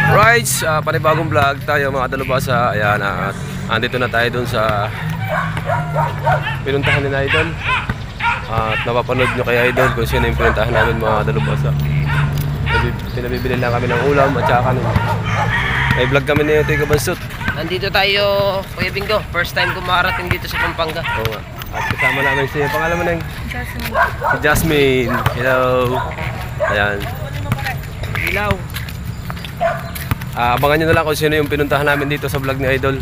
Right, panibagong vlog tayo mga dalubhasa. Ayan, at andito na tayo dun sa pinuntahan ni Idol. At napapanood nyo kay Idol kung sino yung pinuntahan namin mga dalubhasa. Pinabibili lang kami ng ulam at saka kanin. May vlog kami ni Tito Bansot. Nandito tayo, Kuya Bingo. First time ko makarating dito sa Pampanga. Oo nga. At kasama namin siya. Pangalan mo na yung? Jasmine. Si Jasmine. Hello. Ayan. Ilaw. Abangan nyo na lang kung sino yung pinuntahan namin dito sa vlog ni Idol.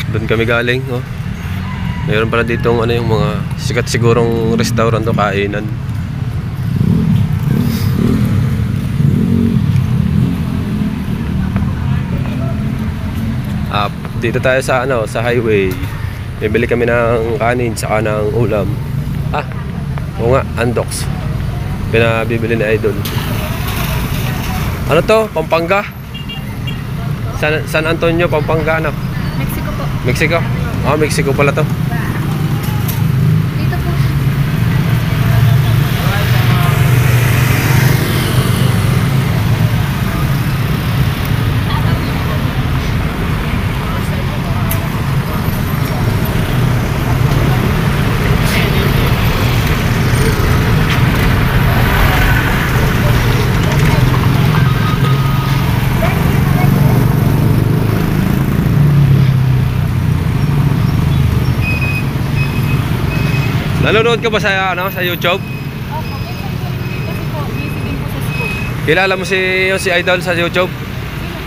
Doon kami galing, oh. Mayroon pala dito yung mga sikat sigurong restaurant o kainan. Dito tayo sa sa highway. Bibili kami ng kanin saka ng ulam. Oo nga, Andox. Pinabibili ni Idol. Ano to? Pampanga? San Antonio, Pampanga, ano? Mexico po. Mexico? Mexico pala to. Dito po. Nanonood ka ba sa YouTube? Opo, kasi po, busy din po sa school. Kilala mo si Idol sa YouTube?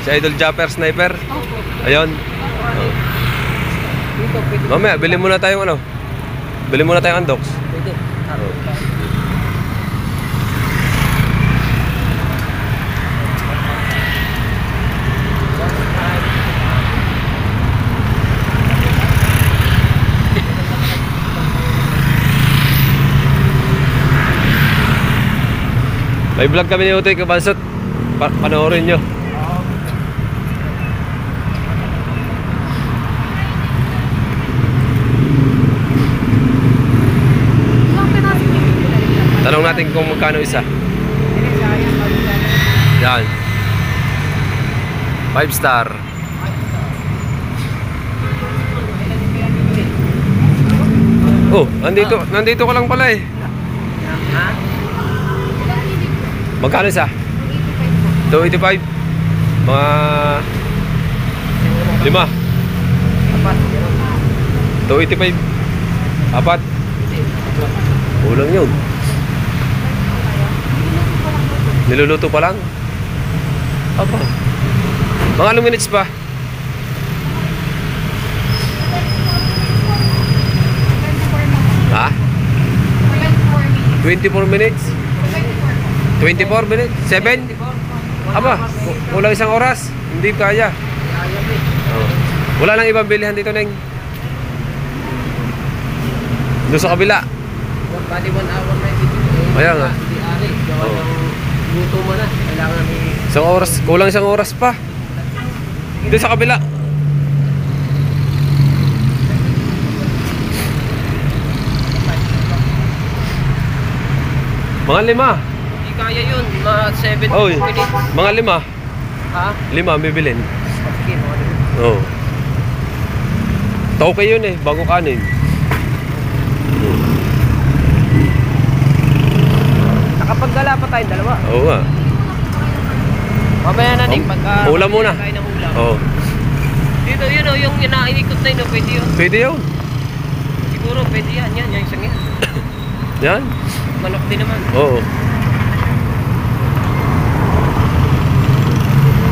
Si Idol Japper Sniper? Opo. Ayun. Dito, pwede. Mamaya, bilhin muna tayong Bilhin muna tayong Andox. Pwede. May vlog kami ni Utoy Kabansot. Panoorin nyo. Tanong natin kung magkano isa. Yan. 5 star. Oh, nandito ka lang pala eh. Magkano isa? 285. Mga 5. 285. Apat. Kulang yun. Niluluto pa lang. Apa? Mga anong minutes pa? Ha? 24 minutes? 24 minutes? 7? Aba, kulang isang oras. Hindi kaya. Wala nang ibang bilihan dito, Neng. Doon sa kabila. Bali 1 hour na dito. Ayan nga. Hindi ari. Gawa ng luto mo na. Kailangan isang oras. Kulang isang oras pa. Doon sa kabila. Mga 5. kaya yun, mga 7 Oy, minutes. mga 5. Ha? 5 bibilin. Okay, mga 5. Oo. Tauke yun eh, bago kanin. Nakapaggala pa tayong dalawa. Oo nga. Mamaya na din, pagka ulam muna. tayo ng ulam. Oo. Dito yun o, yung inainikot na yun, pwede yun. Pwede yun. Siguro pwede yan, yung isang yan. Yan. Manok din naman. Oo.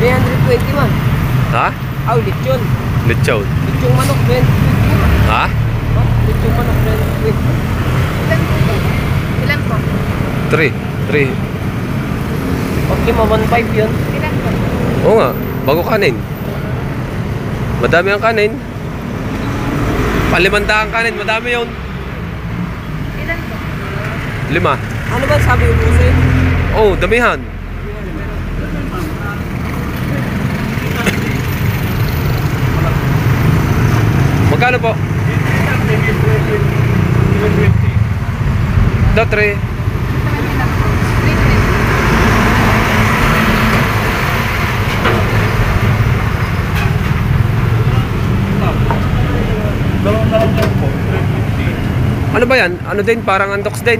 320 man. Ha? Lechon. Lechon. Lechong manok, 20. Ha? Lechong manok, 20. Ilan po? Ilan po? 3. Okay, 1.5 yun. Ilan po? Oo nga, bago kanin. Madami ang kanin. Palimandaan kanin, madami yun. Ilan po? 5. Ano ba sabi yung puso? Oh, damihan. Magkano po? 3. Ano ba yan? Ano din? Parang andox din.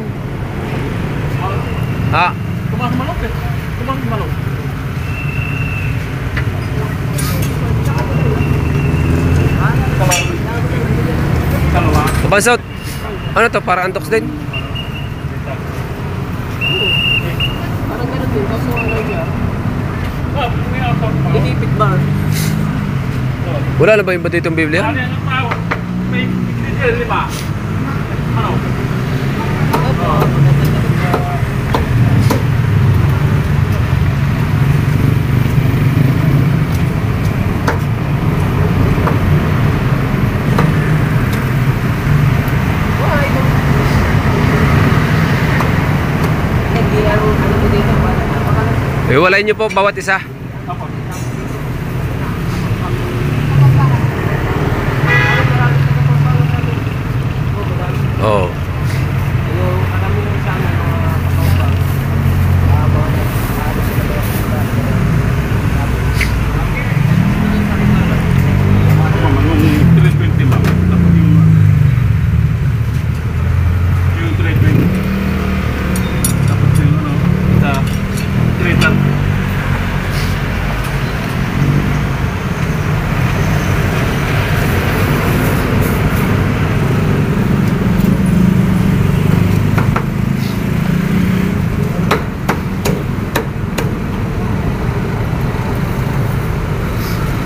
Ah, Tumas manok eh. Tumas manok. Dalawa. kabansot. Ano to? Parang andox din. Parang ganun din, kaso ano niya, Ah, may apat pa. inipit ba? Wala na ba yung ba ditong Biblia? Ano yung tao? May lima. Ano? Hindi ang ano mo dito, Iwalayin nyo po bawat isa. Apat. Oo. yung karamihan sa amin, mga kakaupa, Yung 320 lang. Tapos yung 320. Tapos yung ano, sa 330.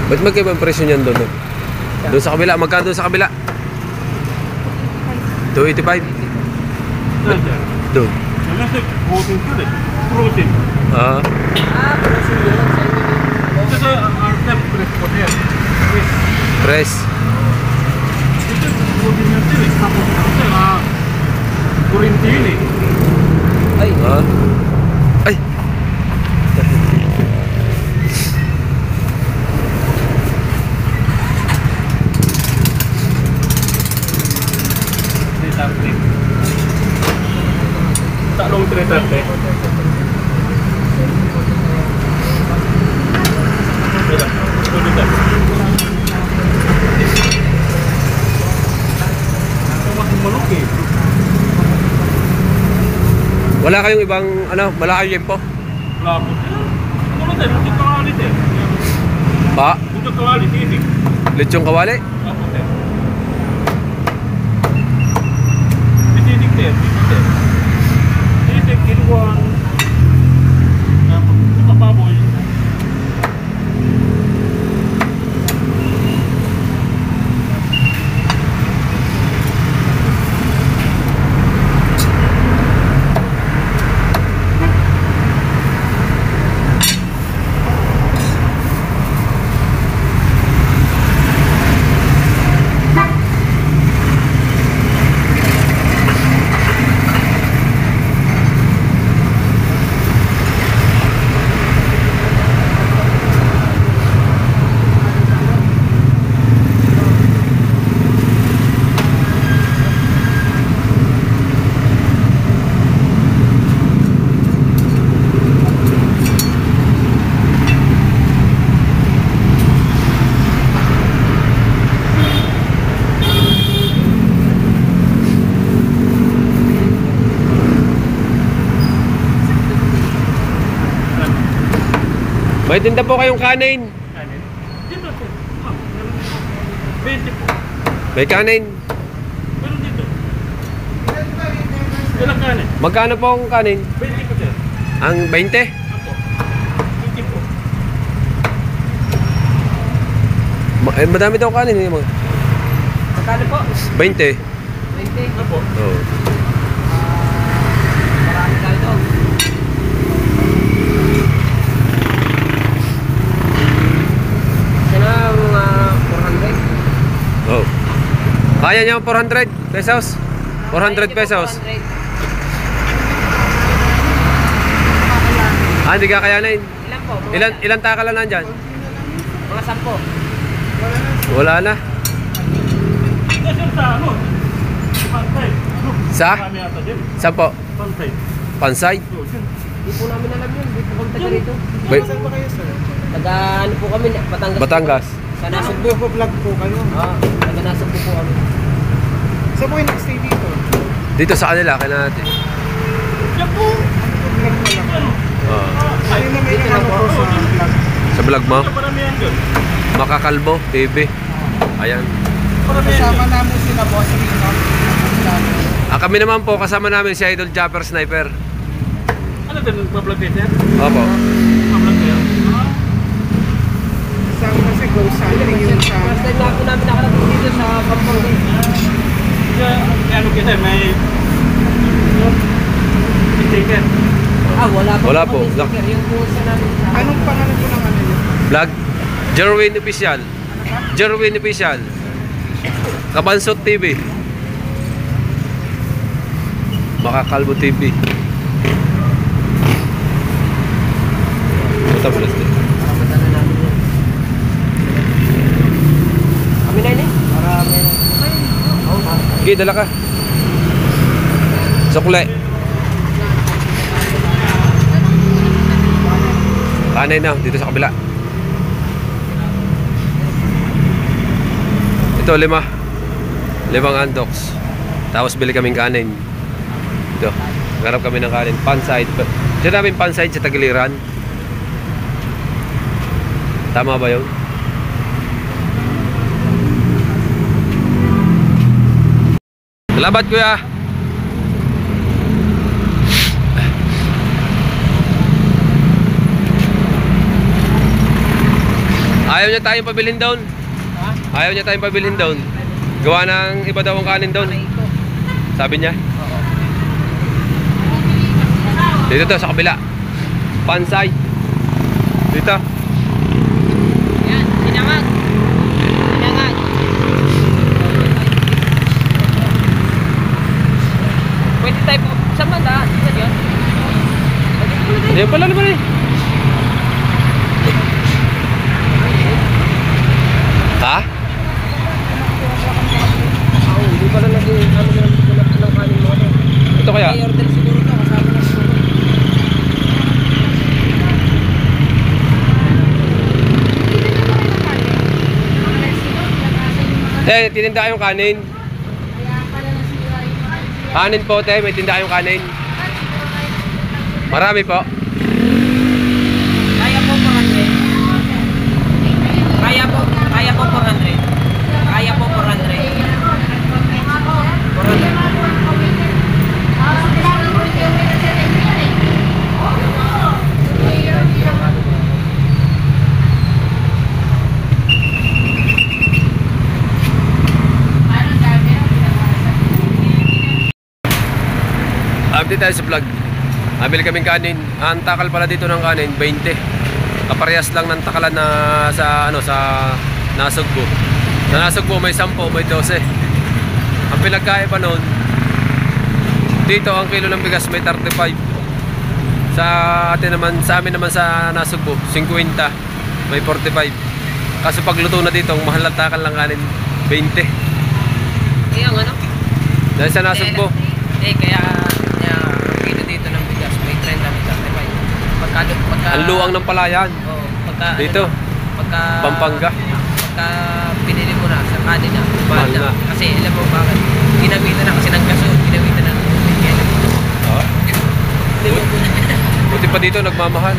Ba't magkaiba ang presyo niyan doon? Doon sa kabila. Magkano doon sa kabila? 285. Doon. Nasa protein ka rin. Protein. Ah, kasi yun, sa inyo, Kasi ang step press ko yan. press. Ito protein yan sir eh. Tapos kasi kurinti yun eh. ay, Ah. Ay. Tatlong 330. Wala. Tuloy tayo. Tumas manok eh. Wala kayong ibang ano, malaki yempo? Wala po. Tuloy tayo. Buntog kawali tayo. Pa, Buntog kawali. Titik. lechong kawali. Apo tayo. Titik tayo. Titik tayo. Titik. Kiluan. Saka baboy. May tinda po kayong kanin. Kanin. Dito po. 20 po. May kanin. Meron dito. Ilang kanin? Magkano po ang kanin? 20 po sir. Ang 20? Apo. 20 po. Madami daw kanin. Eh, mga magkano po? 20. 20. Apo. Oo. Marami tayo doon. Sana mga 400. Oh. Kaya niyo 400 pesos? 400 pesos. 400. Ah, hindi kakayanin. Ilan po? Mga Ilan taka lang nandyan? Mga 10. Wala na. Ito sir sa ano? Pantay. Ano? Sa? Marami ata dyan. Saan po? Pantay. Pansay? Yun, yun. Hindi po namin alam yun. Hindi po kami taga rito. Wait, Taga ano po kami? Batangas. Batangas. Sa Nasugbu. Nagpo-vlog po kayo. Taga Nasugbu po kami. Saan po kayo nag-stay dito? Dito sa kanila, kaya natin. Yan po. Oo. Ay, may ano po sa vlog. Sa vlog mo, Paramihan yun. Makakalbo TV. Ayan. Kasama namin sila Boss Rino. Kami naman po, kasama namin si Idol Japper Sniper. Ano din, nagpa-vlog din yan? Opo. Pa-vlog kayo? Kasama kasi Ghost Hunting yung sa... First time na po namin nakarating dito sa Pampanga. Ano kita, may... Ticket. Wala po. Wala po. Sticker, yung pusa namin sa... Anong pangalan po ng ano yun? Vlog, Jerwin Official. Jerwin Official. Kabansot TV. Makakalbo TV. Ito pala sila. Pamadala namin yun. Kami na yun eh. Marami. Okay, dala ka. Sukle. Kanay na, dito sa kabila. Ito, 5. 5 andoks. Tapos bili kaming kanin. Ito, nagharap kami ng kanin. Panside. Diyan namin panside sa Tagiliran. Tama ba yun? Salamat, kuya. Ayaw niya tayong pabilin down. Ayaw niya tayong pabilin down. Gawa ng iba daw ang kanin down. Sabi niya. Dito to sa kabila. Pansay. Dito. Yan, sinangag. Sinangag. Pwede tayo po. Saan man daan? Saan yun? Yan pala naman eh. Ha? Hindi pala naging ano ng kanin mo. Ito kaya? May order siguro to. Kasama na siguro. Tininda kayong kanin. Kanin po, may tinda kayong kanin. Marami po. Kaya po 400. Kaya po 400. Kaya po 400. 400. Update tayo sa vlog. Nabili kaming kanin. Ang takal pala dito ng kanin, 20. Kaparehas lang ng takalan na sa Nasugbo. Sa Nasugbo may 10, may 12. Ang pinagkaiba noon, dito ang kilo ng bigas may 35. Sa amin naman sa Nasugbo, 50, may 45. Kaso pagluto na dito, ang mahal ng takal ng kanin, 20. Ang ano? Dahil sa Nasugbo. Kaya kilo dito ng bigas may 30 may 35. Ang luang ng palayan. Oh, pagka Dito. Pagka Pampanga. Pagka pinili mo na sa kanin na, Mahal na. Kasi alam mo bakit? Ginamitan na kasi ng gasol, ginamitan na ng bigyan. Ah. Buti pa dito nagmamahal.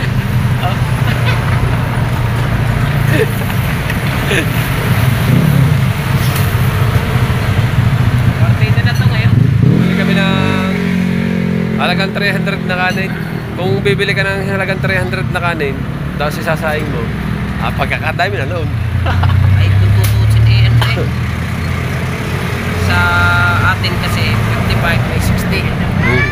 Partida na to ngayon. Bili kami ng halagang 300 na kanin. Kung bibili ka ng halagang 300 na kanin, tapos isasaing mo, pagkakadami na noon. Ay, kung tutusin sa atin kasi 55 may 60.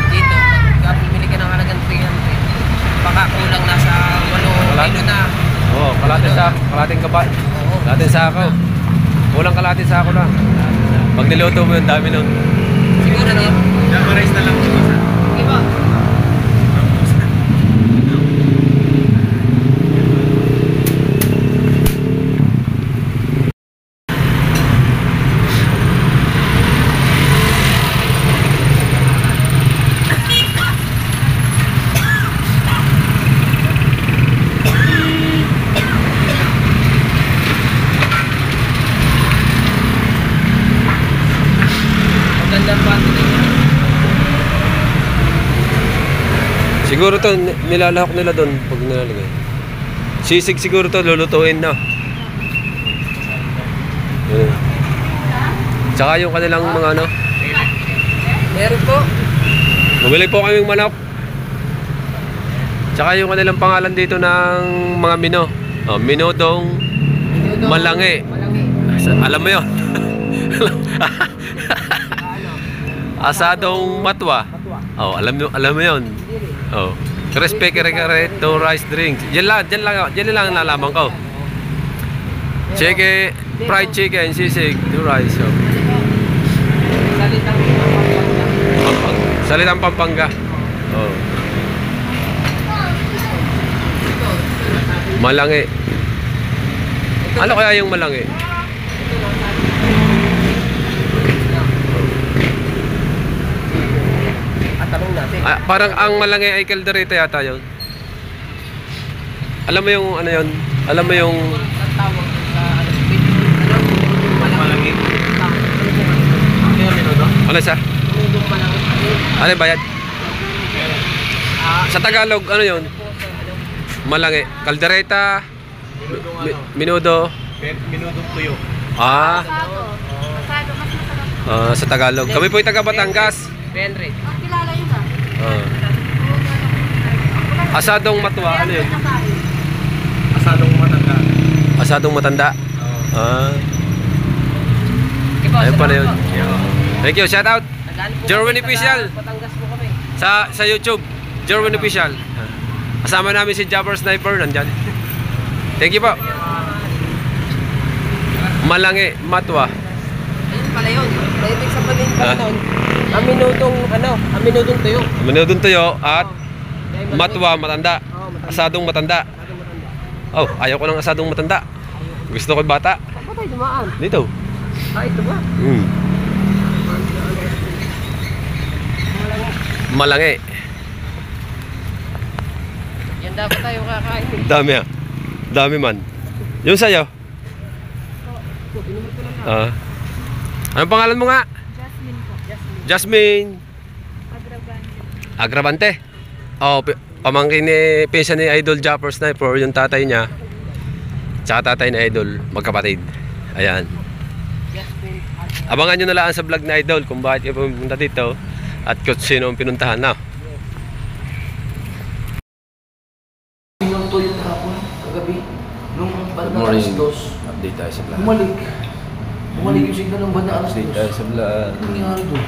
Dito, pag bumili ka ng halagang 300, baka kulang na sa 8 kilo na. Oo, kalating kaba. Oo. Kalating sako. Kulang kalating sako na. Pag niluto mo yun, dami nun. Siguro na yun. Damarize na lang po sa... Iba. Magandang bati na yan. Siguro to, nilalahok nila doon pag nilalagay. Sisig siguro to, lulutuin na. Yun. Tsaka yung kanilang mga ano. Meron po. Bumili po kaming manok. Tsaka yung kanilang pangalan dito ng mga mino. Oh, minodong malangi. Alam mo yun? Asadong matwa. Oh, alam mo yun. Oh. Crispy kare-kare to rice drinks. Yan lang nalaman ko. Chicken, fried chicken, sisig, to rice. Oh. Salitang Pampanga. Oh. Malangi. Ano kaya yung malangi? Tanong natin. Ah, parang ang malangi ay kaldereta yata yun. Alam mo yung ano yun? Alam mo yung Ang tawag sa malangi. ano sa? Minodong malangi. Ano yung bayad? Sa Tagalog, ano yun? Malangi. Kaldereta, minudo. Minudong tuyo. Ah, Asado. Asado, mas masarap. sa Tagalog. Kami po yung taga Batangas. Benred. Ang kilala yun ah. Asadong matwa, ano yun? Asadong matanda. Asadong matanda. Ah, Ikaw, ayun pala yun. salamat po. Thank you, shout out Tagaan po Jerwin kami, Official. taga Batangas po kami. sa YouTube. Jerwin Official. Kasama namin si Jabber Sniper nandyan. Thank you po. Malangi, matwa. Ayun pala yun. Ibig sabihin pala Ah. nun, aminodong tuyo. Minudong tuyo at Dahil matwa, matanda. Oo, matanda. Asadong matanda. Asadong matanda. Oh, ayaw ko ng asadong matanda. Gusto ko yung bata. Saan ba tayo dumaan? Dito. Ito ba? Malangi. Yan dapat tayo kakain. Dami ah. Dami man. Yung sa'yo? Ah. Anong pangalan mo nga? Jasmine po. Jasmine Agrabante. Agravante. Oh, pamangkin ni pinsan ni Idol Jabber Sniper, yung tatay niya. Tsaka tatay ni Idol, magkapatid. Ayan. Jasmine. Abangan nyo na lang sa vlog na Idol kung bakit kayo pumunta dito at kung sino ang pinuntahan na. Yung tuyo kahapon, kagabi, nung Good banda morning. alas 2, Update tayo sa vlog. bumalik yung signal ng banda alas 2. Update tayo sa vlog. Ano nangyari doon?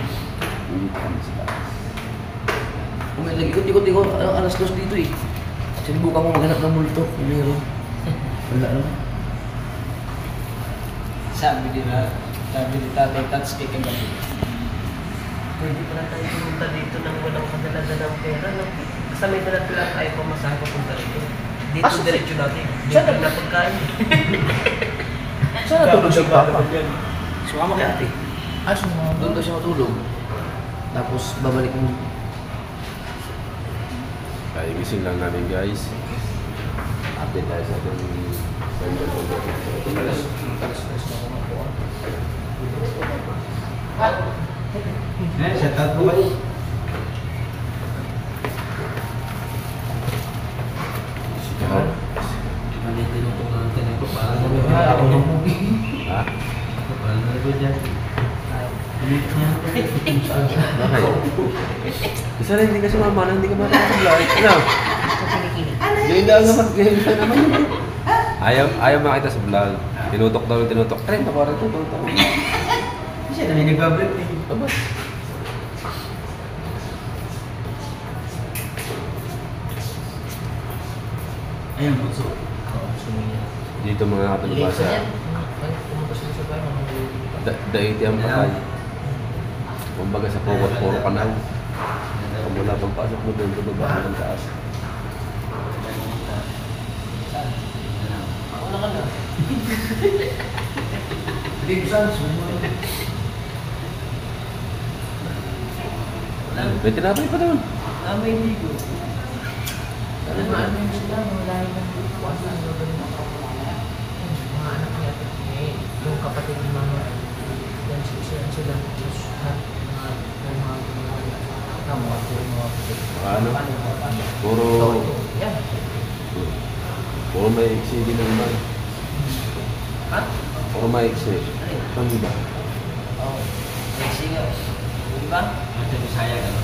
Ikot-ikot alas 2 dito eh. Sinubukan mo maghanap ng multo, kung meron. Wala naman. Sabi ni Tatay Tats kay kagabi. Pwede pa na tayo pumunta dito nang walang kadalaga ng pera. No? Basta may dala tayo pamasahe papunta rito. Dito Ah, diretso natin. saan Dito na pagkain. Saan natulog si Papa? Sumama kay ate. Doon daw siya matulog. Tapos babalik mo. Kaya gising lang namin guys. Update tayo sa ating Shout out po kayo. Mali tinutong ng tinutong para ako ng movie. Ha? Para na rin dyan. Bakit? Isa rin, hindi ka sumama na, hindi ka matapos sa vlog. Ano? Hindi na naman, hindi na naman yun. Ayaw makita sa vlog. Tinutok daw yung tinutok. Ay, nakuha rin tinutok. Siya na may nag-vlog eh. Aba. Ayun, bunso. Sumiya. Dito mga kapalabasa. Pumunta sila sa bahay. Daiti ang patay. Kumbaga sa pukot, puro panaw. Kung wala pang pasok mo doon, bababa ng taas. Ako na ka na. Hindi ko saan. May tinapay pa doon. May ligo. Ano ba? Ano yung sila? Wala yung kuwasan. Mga anak niya. Yung kapatid ni mama. Yan sila. Tapos mga mga puti. Ano? Paano? Puro, Yan. puro may iksi din ang iba. Ha? Puro may iksi. Ang iba. Oo. Sexy nga. Yung iba? Ito yung sayang ano.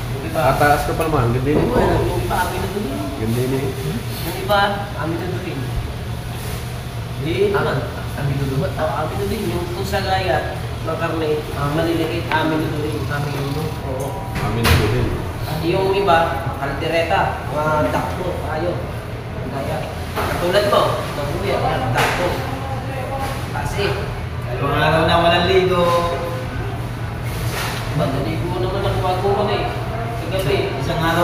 Yung iba? Tataas ka pa naman, ganda Oo, yun. yung iba, amin na doon. Ganda yun. Yung iba, amin na doon. Hindi naman. Ang binulungot. Oo, amin na din. Yung kung sa gaya, ng karne, maliliit, amin na doon. Amin na doon. Oo. Amin na din. Yung iba, kaldereta, mga dakto, tayo. Ang gaya. Katulad mo, mabuya, yan, dakto. Kasi, Kung araw na walang ligo. madali ko naman ako bago ko na eh. Kagabi. Isang araw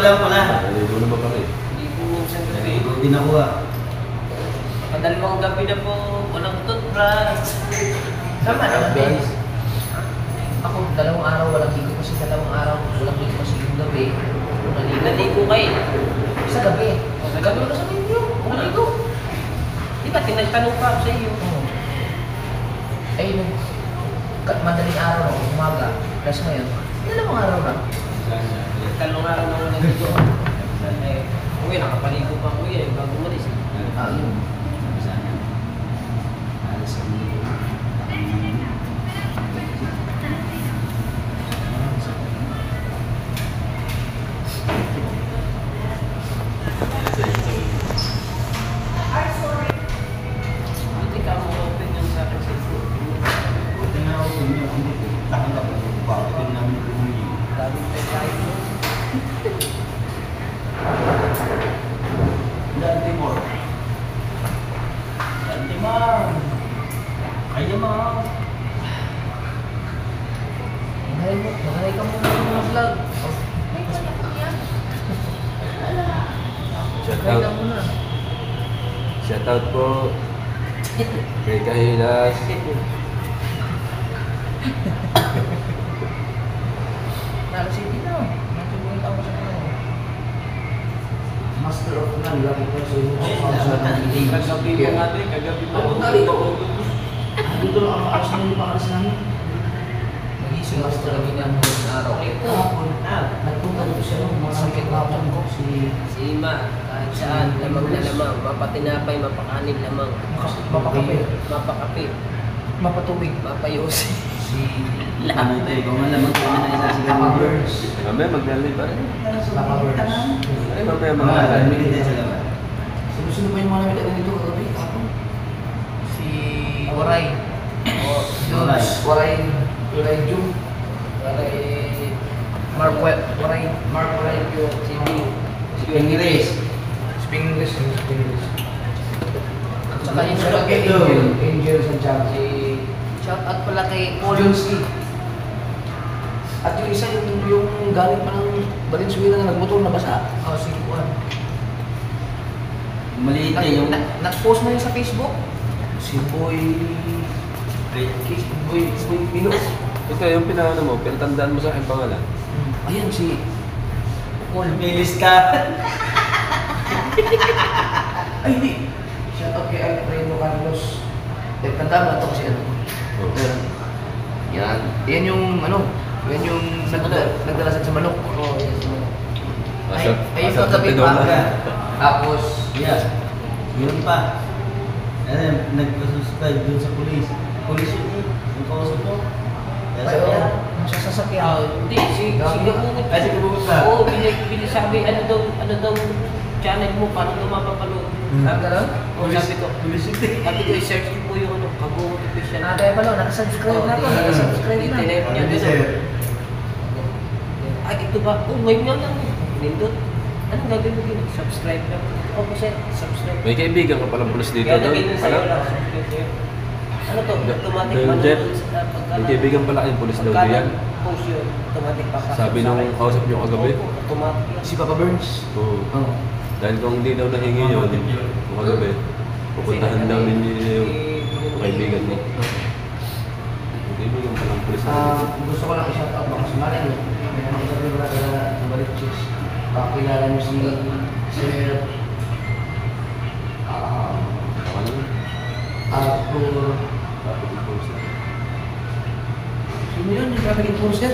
lang pala. Naligo naman kami. Hindi ko minsan gabi. Naligo din ako ah. Kadalawang gabi na po, walang toothbrush. Tama naman, Ben. Ako, 2 araw walang ligo kasi 2 araw walang ligo kasi yung gabi. Naligo kayo. Sa gabi. Sa gabi ko sa inyo, naligo. Di ba, tinagtanong pa ako sa iyo. Ay, nung madaling araw ng umaga, plus ngayon, 2 araw lang. Talong araw na walang ligo. Eh, uwi, nakapaligo pa ako eh, bago umalis. Yun. Buti ka mo open yung sa akin sa ito. Daming tayo. Dante ma'am. Kaya ma'am. Mahalay ka muna ng mga vlog. Shout Mahalay ka out. muna. Shout out po. Kay Kahilas. Nalo City na. Natulungan ako sa kanila. Master of None, lagi ko sa inyo. Kagabi mo nga din, kagabi mo. Ako dito. Dito lang ang alas na yung pakalas namin. Nagising ako sa gabi ng araw. Nagpunta dito siya nung mga sakit hapon ko. Si Ima, kahit saan, lamang na lamang. Mapatinapay, mapakanin lamang. Mapakape. Mapakape, Mapatubig. mapayosi. Si Lahat na Kung alam ko na isa si Gama Burns. Mamaya maglalay ba? Gama Burns. Ay, mamaya maglalay. Sino pa yung mga namin dito kagabi? Kapon? Si Waray. Waray. Waray Jum. Waray Mark Waray Jum. Si Bing. Spingiris. Spingiris. At saka yung sa Angel Santiago. Si Shout out pala kay Paul. Johnski. At yung isa yung galing pa ng Valenzuela na nagmotor na basa. Si Juan. Maliit na yung... Nag-post na yun sa Facebook. Si Boy Pino. Ito yung pinahano mo, pinatandaan mo sa akin pangalan. Ayan si Paul, bilis ka. Ay, hindi. Shout out kay Alfredo Carlos. Tandaan mo ito kasi ano. Yan. Yan yung ano. Yan yung nagdalasan sa manok. Oo, yes. Ay, yung kagabi pa. Tapos, Yun pa. Nag-subscribe dun sa police. Police yun eh. Yung kausap mo. Pero, yung sa sasakyan. Hindi, si Gabungot. Ay, si Gabungot ba? Oo, sabi, ano daw, channel mo, paano daw mapapanood? Sabi ka lang? Oo, sabi ko, Police yun eh. sabi ko, i-search ko po yung Gabungot official. Kaya pala, nakasubscribe na ako. Nakasubscribe na. Tinep niya Hindi, doon. sir. Ay, ito ba? Oo, ngayon nga lang. Nindot. Anong gagawin mo din? Subscribe lang. Oo, sir, subscribe. May kaibigan ka palang pulis dito. Kaya no? lagay din sa'yo Alam? lang. Subscribe sa'yo. Ano to? Automatic Yung manood Jeff, sa pagka- may kaibigan pala kayong pulis daw pagka diyan. post yun, automatic papasok Sabi sa nung akin. kausap niyo kagabi. Oo, automatic yan. Si Papa Burns. Oo. Oo. Dahil kung hindi daw nahingi yun, kung kagabi, pupuntahan daw ninyo yung kaibigan mo. Yung kaibigan palang pulis na dito. Gusto ko lang i-shout out mga sumalan yun. May mga sabi mo na nabalik chicks. Pakilala niyo si Sir Ano? Arthur. Traffic enforcer. Sino yun? Yung traffic enforcer?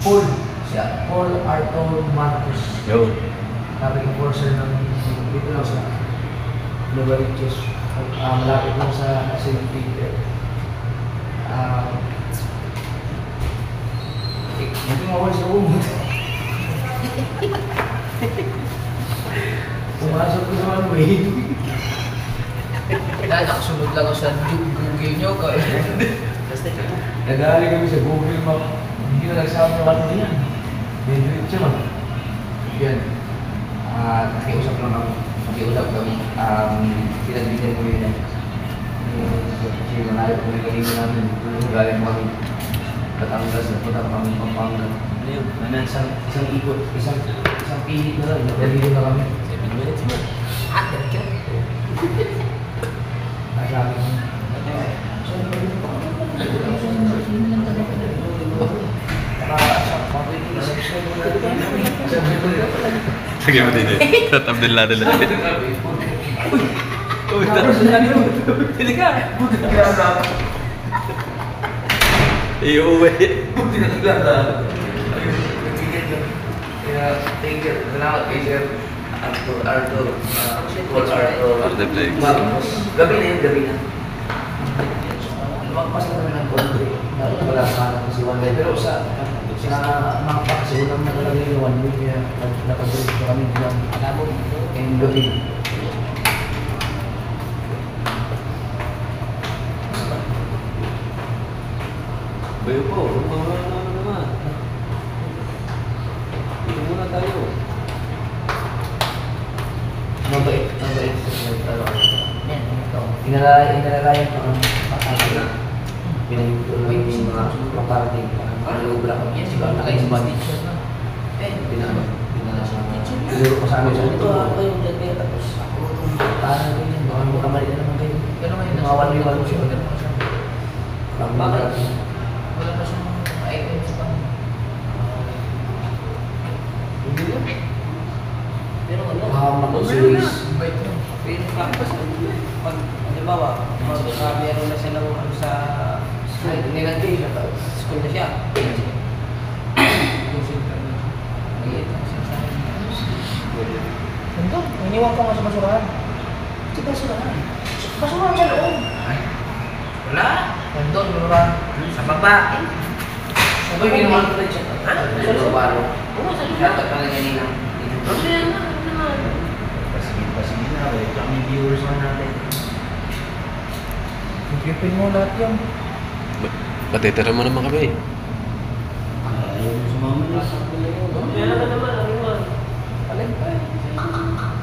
Paul. Siya, Paul Arthur Marcos. Yo. Enforcer ng dito lang sa Novaliches. Malapit lang sa St. Peter. Hindi mo ako sa umot. Pumasok ko sa one-way. Nakasunod lang ako sa Google nyo ko. Nag-aaral kami sa Google Map. Hindi na nagsama ng one-way yan. Benedict siya. Yan. Nakiusap lang kami. Nakiusap kami. Pinagbigyan ko yun yan. Kasi malayo po yung kanina namin. Galing kami. Batangas na punta kami Pampanga. Ayun, isang ikot. Isang pilit na lang. Nalilito na kami. 7 minutes mo. Nasabi ko. Sige mo din eh. Tatabdil natin lang. Iuwi. Thank you. Salamat kay Sir Arthur. Paul Arthur. Gabi na yun, gabi na. Lumagpas na kami ng konti. Wala sana si One Day. Pero sa mga paksi, walang nakalagay yung One Day. Kaya napag-break ko kami ng alabog. And gabi. Bayo po, mga naman. Dito muna tayo. Mabait sa yan, ito. Inalalayan pa kami patay na. Pinahintulong yung mga kaparating. Malubra kami. Yan, siguro naka-isbandi. Pinuro ko sa amin siya. Ito ako yung dati. Tapos ako itong paano ko yan. Baka makamali na naman kayo. Pero ngayon, mga wali-wali siya. Bakit? Wala pa siyang item sa pang. Hindi yun. Pero ano? Hamak ko si Luis. Pero pag, halimbawa, meron na silang ano sa Nilagay siya. school na siya. Ito, iniwan ko nga sa basurahan. Sa basurahan? Basurahan sa loob. Wala. Nandun, basurahan. Sa baba. Sabay, ginawa ko rin siya. Ha? Sa baro. Oo, sa baba. Dapat pala ganina. Okay na naman. Pasige na, wala kami viewers na natin. Ikipin mo lahat yan. Patitira mo naman kami. Ayaw mo sumama na. Meron na naman, ano naman. Alin pa eh. Ano na.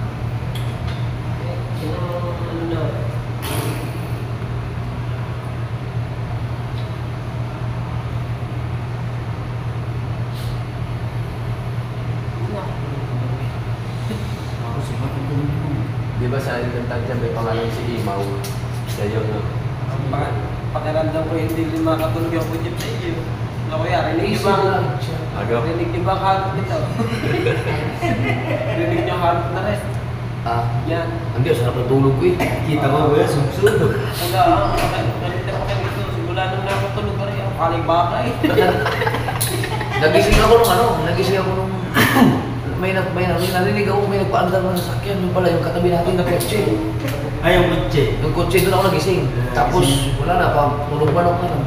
Di ba sa Alicantag dyan may pangalan si Imaw? Siya yun, no? Pakiramdam ko hindi makatulog yung kutip sa iyo. Ano kaya, rinig niyo ba? Agaw. Rinig niyo ba ang harap nito? Rinig niyo ang harap na rin. Yan. Hindi, sarap ng tulog ko eh. Kita ko ba, sumsud. Wala, ganito ako dito. Simula nung nakatulog ka rin, ang kaling baka eh. Nagising ako nung may narinig ako, may nagpaandar ng sasakyan. Yung pala, yung katabi natin na kotse. Ay, yung kutsi. Yung kotse doon ako nagising. Tapos, wala na, tulog-balok na lang.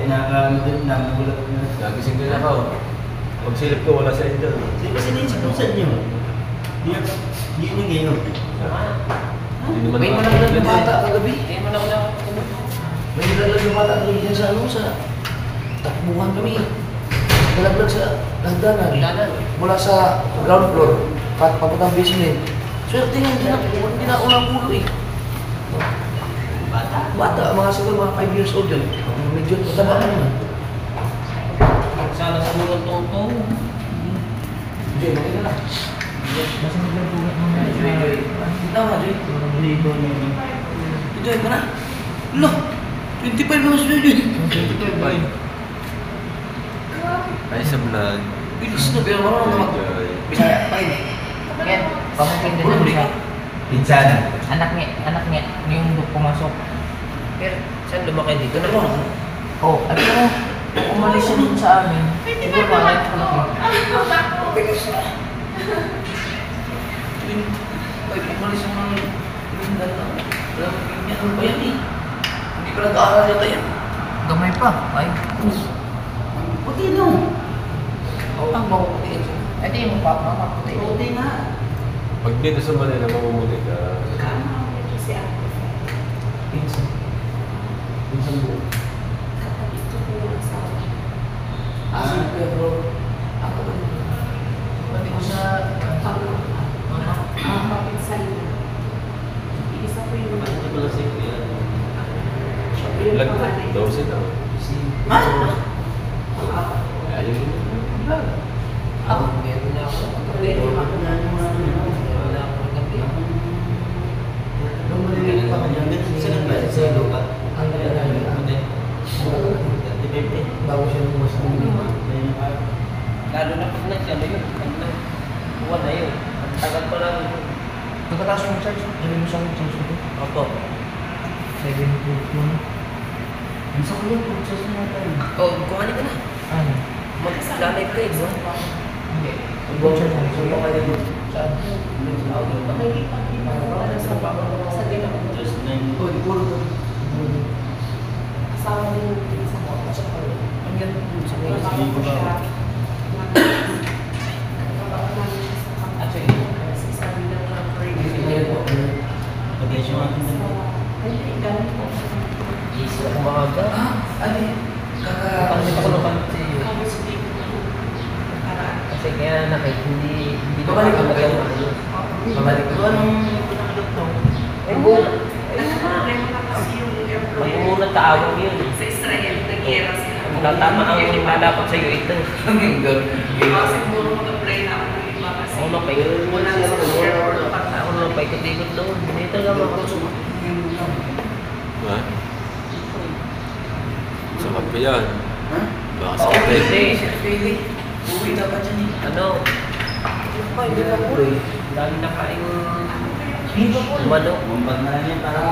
Nakagulat na. Nagising din ako. Pag silip ko, wala sa inyo. Sino sinisip mo sa inyo? Hindi nyo ngayon. Hindi naman May malaglag na bata kagabi. Hindi mo na ako nakatulog. May malaglag na bata kagabi dyan sa takbuhan kami. Malaglag sa hagdanan. Mula sa ground floor, papuntang basement. Swerte nga, hindi na unang pulo eh. Bata, mga siguro mga 5 years old yun. Medyo mataba ka naman. Sana sa mulong tungtong. Joy, makita na. Nasa naglabulat mo na. Joy. Kita nga, Joy. Joy, ka na. Look! 25 na mas Joy. 25 ba yun? Ay, sa vlog. Bilis na, pero marunong na mag... Bisaya pa rin. Yan, pamangkin din Ulo, yung balik isa. ka. Pinsana. Anak niya, yung pumasok. Pero, saan lumaki dito? Ano? Oh, ano mo? Umalis siya dun sa amin. Siguro ganito. Walang ganyan. Ano ba yan eh? Hindi pa nag-aaral yata yan. Gamay pa. Ay. Puti no. Ang mapuputi. Ito yung mapuputi. Puti nga. Pag dito sa Manila, mamumuti ka. Pinsan. Pinsan mo. Pero ako ba dito? Pati ko sa Ano pala si Kuya? Lag na. 12 na. si... Ayun yun. Ako, meron na ako. Meron na ako ng gabi. Nung maliliit pa kanya, ganun sila ba? Sa ilo ba? Ang nalala. Hindi. Bago siya lumas ng lima. Lalo na pag nagkano yun. Ano? Buwan na yun. Ang tagal pa lang. Pagkatapos ng charge, gawin mo siyang charge ko. Opo. 7.1. Ang sakit yung process mo tayo. Oh, kuhanin ka na. Ano? Mag-lalay ka eh. Hindi. Pag-charge mo. So, yung kaya mo. Saan? Just 9. Oh, puro to. Ang ganda po sa mga. Pag-isyo natin din. Isa umaga. Ano yun? Pangit ako naman sa iyo. Kasi kaya hindi Babalik ko ka ba kayo? ayos. Babalik ko. Anong pinakadoktor? Eh, muna. Muna kaawang yun. Sa Israel, nag-iera sila. Ang tama ang lalapat sa iyo ito. Ang ganda. Siguro mag-apply na ako ng iba kasi Ako na pa yun. Ako na pa ikot-ikot doon. Hindi talaga makakasuma. Ha? Sa kape yan. Ha? Baka sa kape. Hindi. Uwi dapat yan eh. Ano? Hindi na po eh. Lagi na kain Liverpool. manok. Bumbag na lang yan para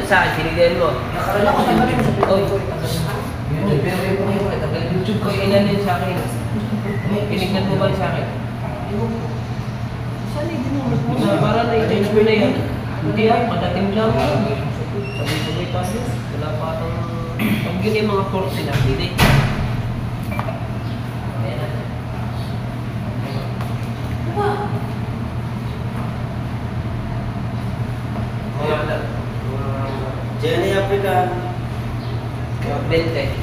Saan? Sinigayin mo? Nakarala ko sa galing sa Oy. YouTube. Pero yung mga yung tagal YouTube ko. Ilan din sa akin? Pinignan mo ba sa akin? Saan yung dinulog mo? Para na-change mo na yan. Hindi ay, madating lang. Sabay-sabay tayo. Wala pa itong... Pag yun yung mga force nila, hindi. Ayan na. Mga anak. Jenny Africa. Mga 20.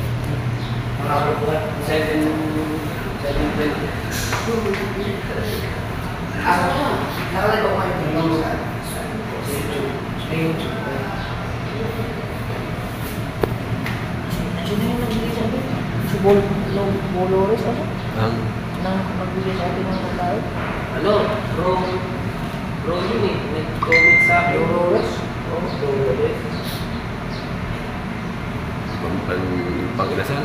Mga kapatid. 720. Nakalala ko kayo ng sa YouTube. Sino yung nagbigay sa atin? Si Bolores ano? Ang Na magbigay sa atin ng tao? Ano? Bro yun eh. Nag-comment sa akin. Dolores? Oo, Dolores. pang-inasal.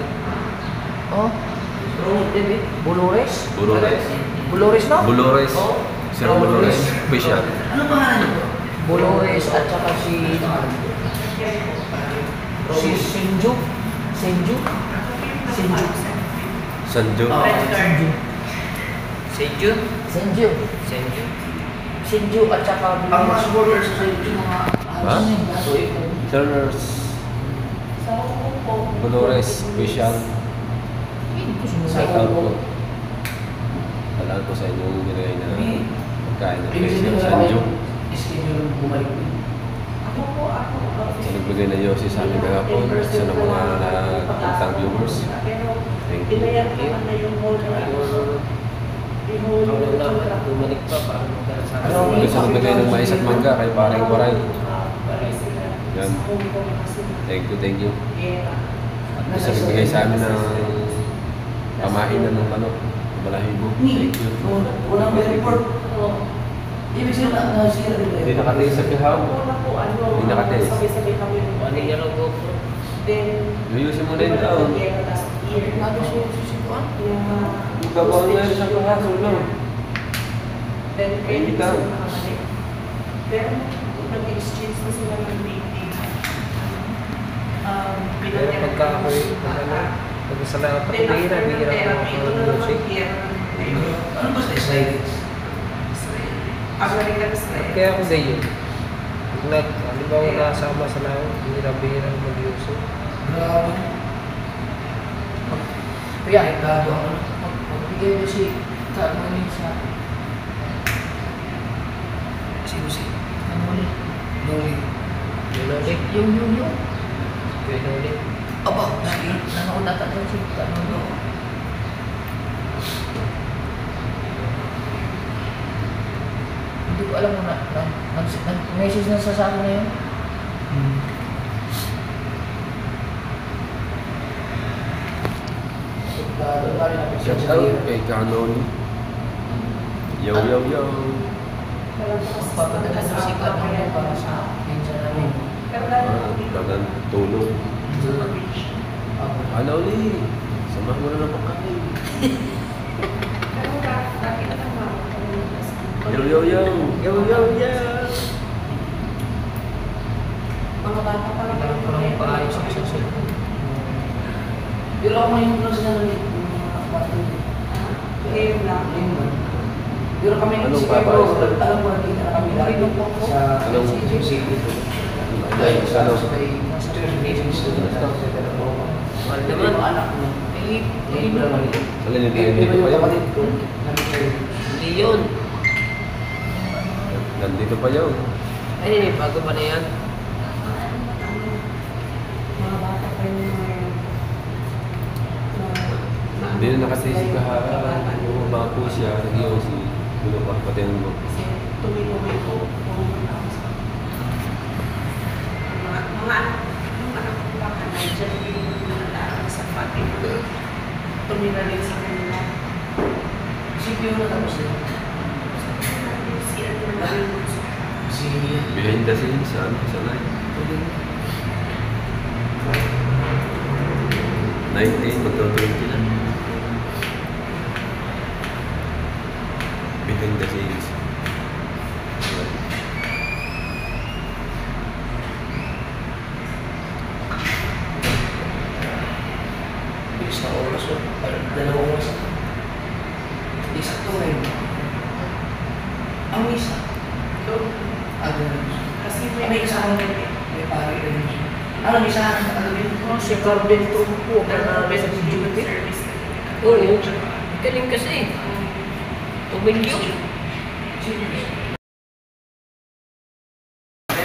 Oh, David. Bolores? Bulores. Bolores no? Bulores. Oo. Sir Bulores. Official. Ano pangalan niyo? Bolores at saka si Senju. Senju? Senju. Sanjo. Senju. Senju. Senju. Senju. Senju at saka Ang mga supporters sa yung mga Ha? Sirs Bulores. Official. Shout out po. Talaan po sa inyong nilagay na pagkain ng Sir Sanjo. Schedule bumalik. Sa nagbigay na Yossi sa amin kahapon. Sa mga nagpuntang viewers. Thank you. Ano na, bumalik pa para magkasama. Hanggang sa nagbigay ng mais at mangga kay paring Waray. Yan. Thank you. At sa nagbigay sa amin ng pamainan ng manok. Balahibo. Thank you. Unang may report. Ibig sabihin na sila rin Hindi nakatayo sa kahapon. Hindi nakatayo. Ano yan ang GoPro? Yuyusin mo na yun daw. Ikabaw na yun sa kahapon lang. Hindi ka. Pero nag-exchange na sila ng meeting. Pero pagka ako'y pag-salamat ako, bihira ako ng music. Ano ba sa slidings? Kaya ako din yun. Halimbawa nasama sa lahat, bihira-bihira mag-iuso. Grabe. Kaya, gado ako. Magbigay mo si Carmen sa... Sino si? Ano ulit? Noli. Ulit. Yung. Kaya ulit. Aba, nanood natin doon si Carmen. Hindi ko alam mo nag-message na sa akin na yun. Shout out kay Canon. Yo. Papadala sa si Carmen para sa pinsan namin. Tagan tulong. Ano ulit? Samahan mo na ng pagkain. Yo. Mga bata pa lang. Parang paayos sa isang cellphone. Pero ako ngayon lang sila ng mga bata. Game lang. Pero kami Anong si papaayos Pedro, na? alam mo nakita na kami lagi sa Anong- city. Dahil sa nations Mahal naman naman. mga anak mo. Hindi mo naman ito. Alin yung Hindi dito mo pa yung yun? kapatid ko. Hindi yun. Nandito pa yun. Ay, bago pa na yan. Mga bata pa yung mga... Hindi na nakasisi kaharap. Bumaba po siya. Nag-iwan si Bulo pa. Pati ang mo. Kasi tumi-tumi ko. Mga anak ko lang na dyan yung nalalaan sa pati. Tumila rin sa kanila. Si Pio na tapos na. Si ano na rin. Si Behind the scenes, ano? Sa live. 19, magto-20 na. Behind the scenes. isang oras o dalawang oras. Isa to ngayon. Ang isa. Ano na siya? Kasi May isa kang may pare rin siya. Ano, may isa ano din? Si Carmen Tumpo ka namin sa duty. Oo. Galing kasi. Tumilyo.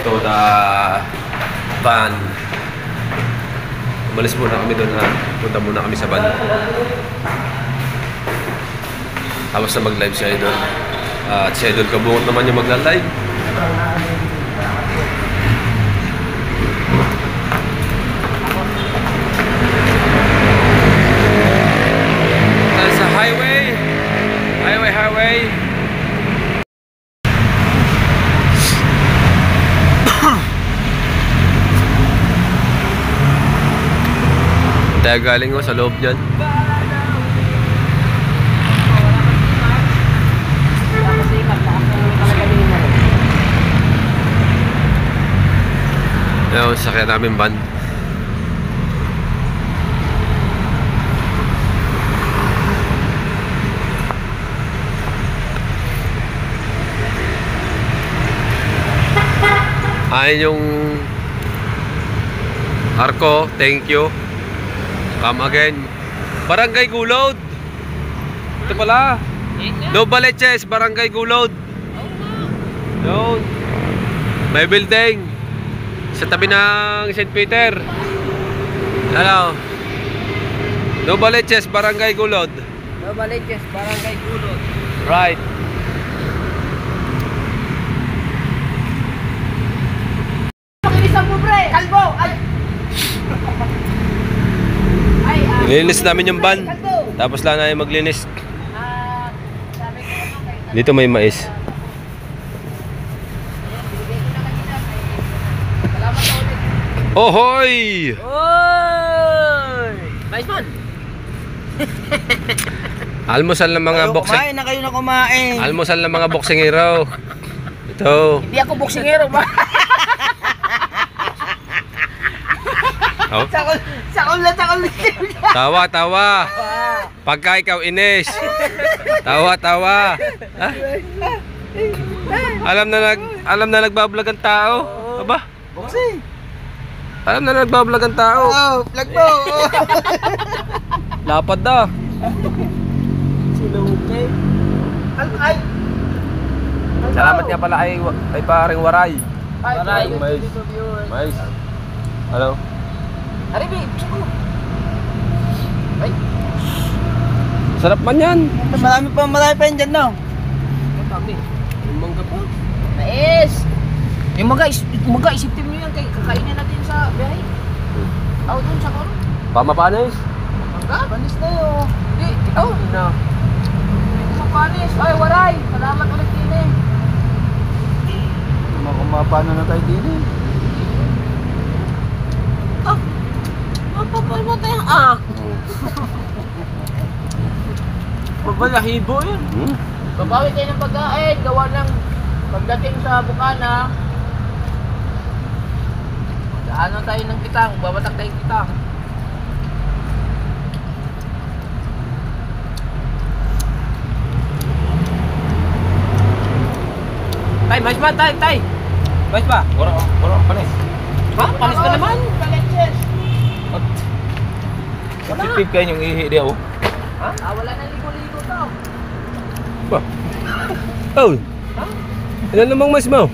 To the van. Umalis muna kami doon ha. Punta muna kami sa van. Tapos na mag-live si Idol. At si Idol Kabungot naman yung magla-live. Sa highway. Highway. Tayo galing ko sa loob dyan. Ayun, sakyan namin van. Ayun yung Arco, thank you. Come again. Barangay Gulod. Ito pala. Novaleches, Barangay Gulod. Yun. May building. Sa tabi ng St. Peter. Ano? Novaleches, Barangay Gulod. Novaleches, Barangay Gulod. Right. Pakilisan mo, pre! Kalbo! Nilinis namin yung van. Tapos lang na maglinis. Dito may mais. Ohoy! Oy! Mais man! Almusal ng mga boxing. Kumain na kayo na kumain. Almusal ng mga boksingero. Ito. Hindi ako boksingero ba? Oh. Sakol na. Tawa. Pagka ikaw inis. Tawa. Ha? Alam na nagbablog ang tao. Aba? Boxing. Alam na nagbablog ang tao. Oh, vlog mo. Lapad na. Sinukay. Ay. Salamat nga pala ay paring Waray. Aray. Mais. Hello. Aribi. Ay. Sarap man yan. Marami pa yan dyan, no? Kami. Yung mangga pa. Mais. Yung mangga, isipin mo yan. Kakainin natin sa biyahe. Ako dun sa koro. Pamapanis. Mangga? Panis na yun. Hindi, ikaw. Na. Sa panis. Ay, Waray. Salamat ulit din eh. Kumapano na tayo din eh. Mapapal mo tayo. Ah. Babalahibo yun. Babawi kayo ng pagkain. Gawa ng pagdating sa Bukana. Daanan tayo ng kitang. Babatak tayo kitang. Tay, mais ba? Tay. Mais ba? Wala, panis. Ha? Panis ka naman? Sipip kayo yung ihi dia, oh. Ha? Wala na ligo-ligo to. Ba? Oh. Ilan namang mais mo?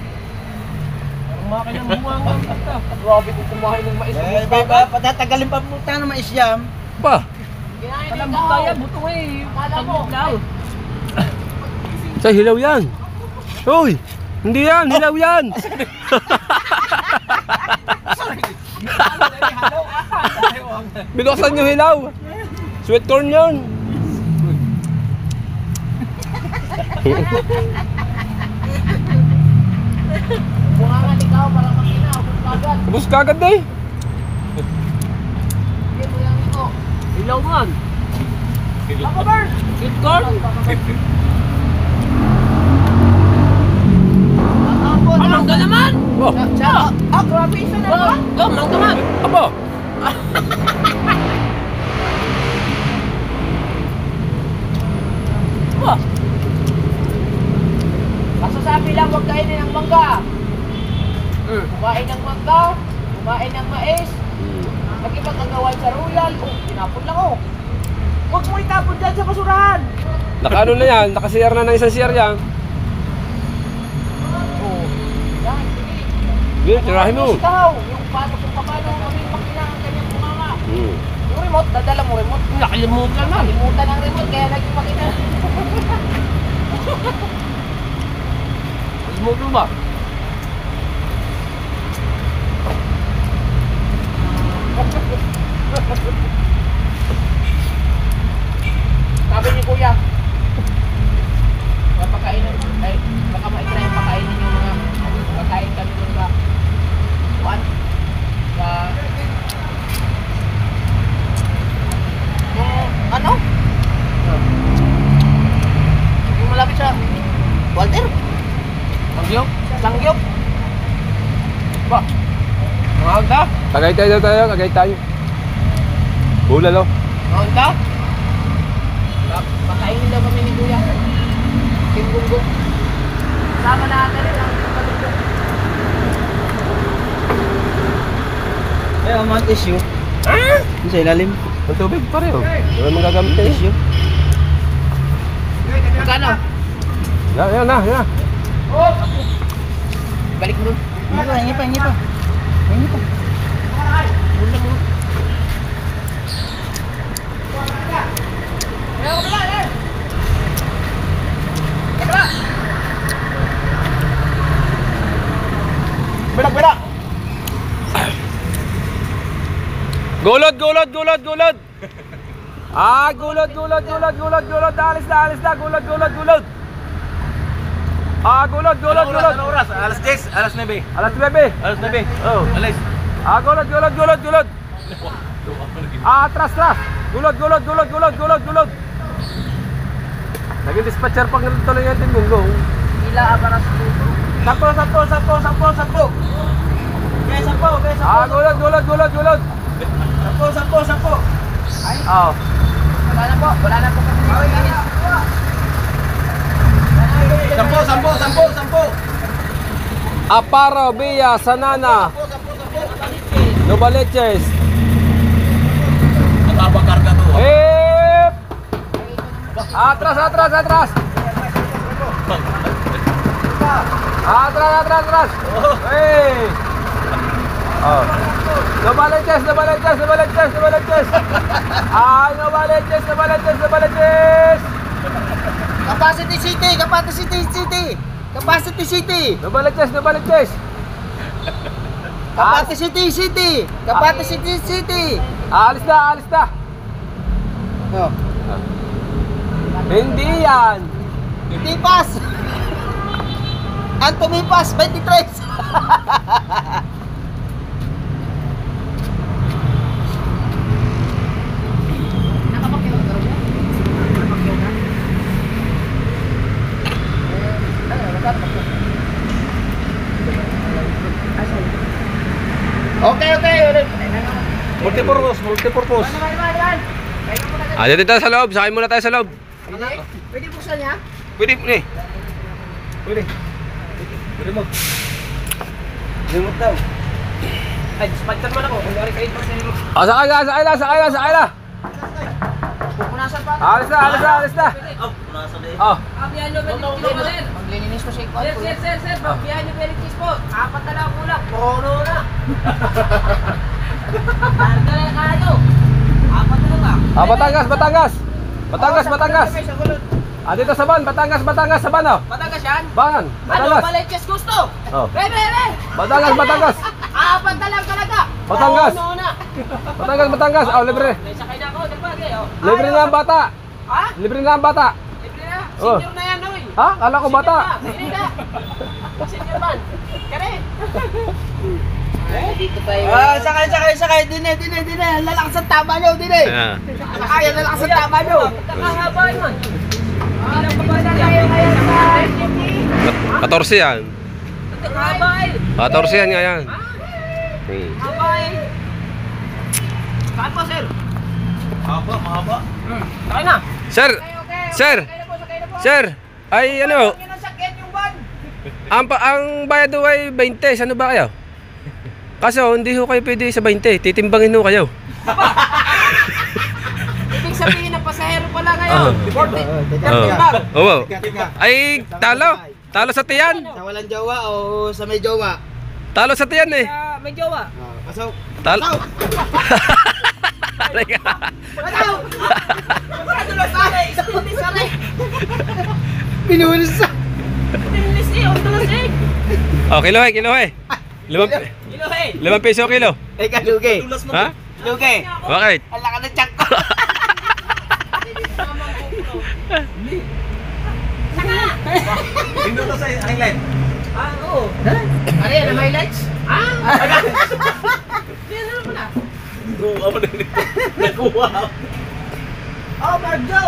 Kumain ng buwangang kita. Grabe kung kumain ng mais. Patatagalin pa puta na mais jam. Pa. Kinain ng kaya, buto eh. Kala mo. Sa hilaw yan. Hoy! Hindi yan, hilaw yan. Binuksan yung hilaw. Sweet corn yun. Buwangan ikaw para makina. Kagad. Tapos kagad eh. Hindi mo yung ito. Hilaw man. Ako ba? Sweet corn? Mangga naman! Oh. Grabe isa na ba? Mangga naman! Aba. Masasabi lang huwag kainin ng mangga. Kumain ng mangga, kumain ng mais, nakipag-agawan sa royal, tinapon lang oh. Huwag mo itapon dyan sa basurahan. Nakaano na yan, nakasiyar na ng isang siyar yan. Yan, Sige, tirahin mo. ikaw, yung paano kung paano kami makina ang kanyang bunganga. Yung remote, dadala mo remote. Nakalimutan na. Nakalimutan ang remote, kaya naging makina. Remote mo ba? Sabi ni Kuya, pakainin, ay baka maitry yung pakainin yung mga pagkain kami ng mga kuwan sa yung ano? Yung malapit sa Walter? Sangyok? Sangyok? Ba? Mahal ka? Tagaytay na tayo, tagaytay. Bulalo. Mahal ka? Pakainin daw kami ni Kuya. Kinggunggo. Sama na natin ang pagkakas. Ay, ang tissue. Yung sa ilalim. Ang tubig pa rin. Wala mong gagamit na Tissue. Magkano? Yan na. Balik mo dun. Hingi pa. Bunda mo. Bela. Gulod. Ah, gulod. Alis na. Gulod. Ah, gulod. Ano oras? Alas 10, alas 9. Alas 9. Alas 9. Oh. Alas. Ah, gulod. Ah, atras. Gulod. Naging dispatcher pag tuloy yung tinggong. Ila aparas dito. 10. Okay, 10. Ah, gulod. 10. Oh. Wala na po kami. 10. Aparo, Villa, Sanana, Novaliches. Nakabakarga to. Hip! Atras, atras, atras. Atras, atras, atras. Hey! Oh. Novaliches, Novaliches, Novaliches, Novaliches. Ay, Novaliches, Novaliches, Novaliches. Capacity City! Capacity City! Capacity City! Novaliches, Novaliches. Capacity City! Capacity City! Alis na, alis na. Oh. Hindi yan. Tipas! Anthony Pass, 23! Okay, okay. Multipurpose, multipurpose. Dito tayo sa loob. Sakay muna tayo sa loob. Pwede buksan niya? Pwede, pwede. Pwede. Pwede mo. Remote daw. Ay, dispatcher mo na ko. Kung gari kayo pa sa inyo. Sakay na, sakay na, sakay na, sakay na. Pupunasan pa. Alis na, alis na, alis na. Oh. Biyahe nyo, Belikis po, sir. Maglilinis po sa ikot. Sir. Biyahe nyo, Belikis po. 4 na lang kulang. Puro na. Larga na kayo. 4 na lang. Batangas, Batangas. Batangas, Batangas. Dito sa Ban, Batangas, Batangas, sa Ban, oh. Batangas yan? Ban, Ano, Batangas. Baliches gusto? Oh. Bebe! Batangas, Batangas. 4 na lang talaga. Batangas. Oo, na. Batangas, Batangas. Oh, libre. May sakay na ako, nagpagay, oh. Libre na ang bata. Ha? Libre na ang bata. Libre na. Oh. Senior na yan, oy. Ha? Kala ko bata. Hindi na. Senior man. Kare. Dito tayo. Sakay! Dine! Lalakas ang tama nyo, dine! Sakay, lalakas ang tama nyo! Nakahaba yun. Ilang pa ba tayo ngayon sa 14 yan. Nakahaba eh. 14 yan nga yan. Haba eh. Saan po, sir? Mahaba. Sakay na. Sir, sir, Sakay na po. sir. Ay ano, Yan ang sakyan yung van. ang bayad ho ay 20. Ano ba kayo? Kaso hindi ho kayo pwede sa 20. Titimbangin ho kayo. Ibig sabihin ng pasahero pala ngayon. 40. Oo. Ay, talo. Talo sa tiyan. Sa walang jowa o sa may jowa? Talo sa tiyan eh. May jowa. Pasok! Talo. Pagkataw! Pagkatulos sari! Hindi sari! Pinulis sa... Pinulis eh! Ang tulos eh! Oh, kilohe. 5 piso kilo. Eh, kalugi! Ha? Lugi! Bakit? Ang laka ng tiyak ko! Hindi to sa highlight. Ah, oo. Ano yan? Ang highlights? Ah! Yan na naman ah. Nakuha mo na nito. Nakuha. Oh, Marjo!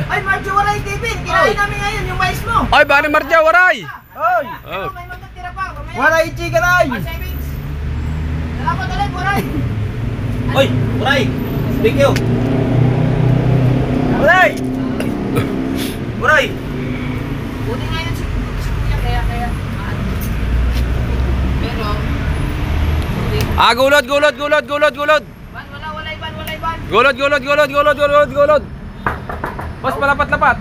Ay, Marjo, waray Kevin! Kinain namin ngayon yung mais mo! Ay, bani Marja, waray. Oy! Oh. May magkatira pa! Mamaya. Wala yung chika na ay! May savings! Salamat ulit, waray! Oy, Uray. Thank you. Uray. Uray. Buti ngayon si Kuya, kaya. Pero, hindi. Gulod. Ban, walay ban! Gulod. Boss, palapat-lapat.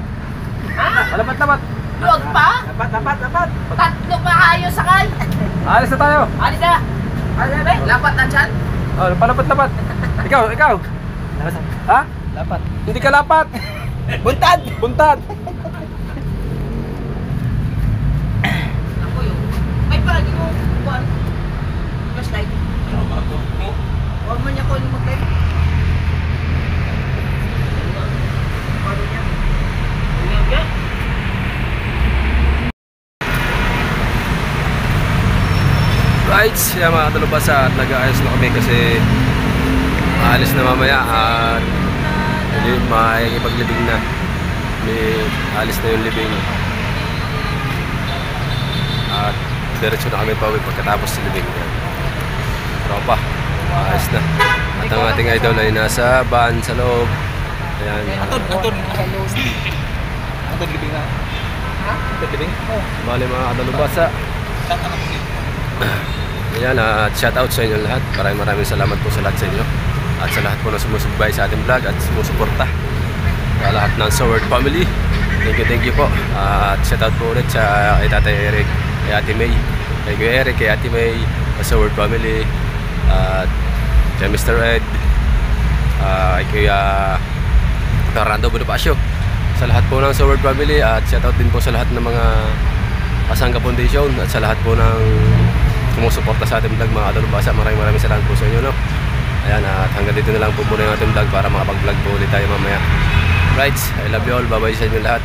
Ha? Palapat-lapat. Luwag pa? Lapat. 3 pa kayo sakay! Alis na tayo. Alis na! Lapat na dyan? Oh, palapat-lapat. Ikaw. Ha? Dapat! Hindi ka lapat. Buntad. Ako yun. Ay, palagi mo buwan. Flashlight. Huwag mo niya ko yung mag-light. Paano niya? Yan. Right, siya mga talubasa at nag-aayos na kami kasi alis na mamaya at makikipaglibing na. May alis na yung libing. At diretso na kami pauwi pagkatapos sa libing. Tropa, ayos na. At ang ating idol ay nasa van sa loob. Ayan. Anton libing na. Ha? Anton libing? Bali mga talubasa. Saan ka na Ayan, at shout out sa inyo lahat. Maraming salamat po sa lahat sa inyo. At sa lahat po na sumusubaybay sa ating vlog at sumusuporta. Sa lahat ng Soward family. Thank you po. At shout out po ulit sa kay Tatay Eric, kay Ate May, kay Kuya Eric, kay Ate May, sa Soward family. At kay Mr. Ed, kay Kuya Fernando Bonifacio. Sa lahat po ng Soward family. At shout out din po sa lahat ng mga Pasangga Foundation. At sa lahat po ng sumusuporta sa ating vlog, mga Adolbasa. Maraming salamat po sa inyo, no? Ayan, at hanggang dito na lang po muna yung ating vlog para makapag-vlog po ulit tayo mamaya. Right, I love you all. Bye-bye sa inyo lahat.